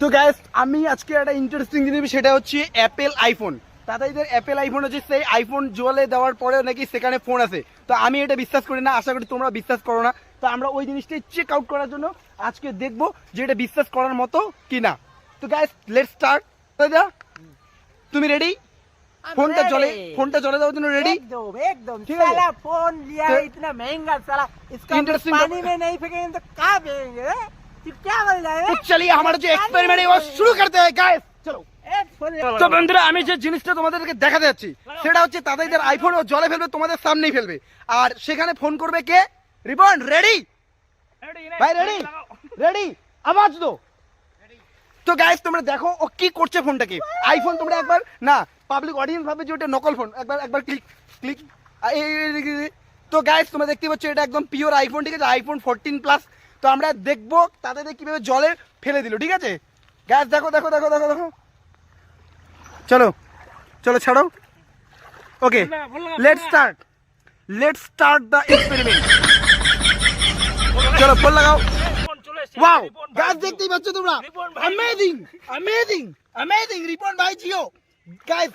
তো গাইস আমি আজকে একটা ইন্টারেস্টিং জিনিস, সেটা হচ্ছে অ্যাপেল আইফোন। তাদের অ্যাপেল আইফোন হচ্ছে সেই আইফোন জলে দেওয়ার পরেও নাকি সেখানে ফোন আছে। তো আমি এটা বিশ্বাস করি না, আশা করি তোমরা বিশ্বাস করো না। তো আমরা ওই জিনিসটাই চেক আউট করার জন্য আজকে দেখবো যে এটা বিশ্বাস করার মতো কি না। তো গাইস লেটস স্টার্ট। দাদা তুমি রেডি? फोनটা जले देওয়ার জন্য रेडी? एकदम एकदम साला फोन लिया है इतना महंगा, साला इसका पानी में नहीं फेंकेंगे तो कहाँ फेंकेंगे? क्या बोल रहा है? तो चलिए हमारा जो एक्सपेरिमेंट है वो शुरू करते हैं गाइस। चलो তো বন্ধুরা আমি যে জিনিসটা তোমাদেরকে দেখাতে যাচ্ছি সেটা হচ্ছে তাদের আইফোন ও জলে ফেলবে, তোমাদের সামনেই ফেলবে, আর সেখানে ফোন করবে কে? Ribbon ready? ভাই রেডি? রেডি? আওয়াজ দো। তো গাইস তোমরা দেখো ও কি করছে ফোনটাকে। আইফোন তোমরা একবার না পাবলিক অডিয়েন্স ভাবে যে ওটা নকল ফোন, একবার ক্লিক ক্লিক। তো গাইস তোমরা দেখতে পাচ্ছ এটা একদম পিওর আইফোন, ঠিক আছে? IPhone 14 plus. তো আমরা দেখবো তাদের কিভাবে জলে ফেলে দিল, ঠিক আছে? গাইস দেখো দেখো দেখো দেখো দেখো, চলো চলো ছাড়ো। Okay let's start the experiment. চলো ফোন লাগাও। ওয়াও গাইস দেখতেই পাচ্ছ তোমরা, অ্যামেজিং অ্যামেজিং অ্যামেজিং রিপন ভাই জিও। গাইস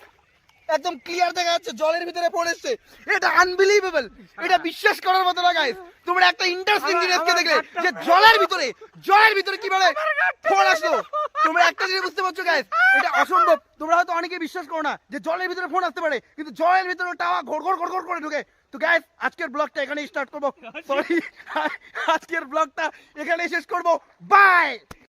একদম ক্লিয়ার দেখা যাচ্ছে জলের ভিতরে ফোন এসছে। এটা আনবিলিভেবল, এটা বিশ্বাস করার মতো না গাইস। তোমরা একটা ইন্টারেস্টিং জিনিসকে দেখলে যে জলের ভিতরে কিভাবে ফোন আসলো। তোমরা একটা জিনিস বুঝতে পারছো গাইস, এটা অসম্ভব। তোমরা হয়তো অনেকে বিশ্বাস করো না যে জলের ভিতরে ফোন আসতে পারে, কিন্তু জলের ভিতরে টাওয়া ঘড় ঘড় ঘড় ঘড় করে ঢুকে। তো গাইস আজকের ব্লগটা এখানেই স্টার্ট করবো, সরি আজকের ব্লগটা এখানেই শেষ করবো। বাই।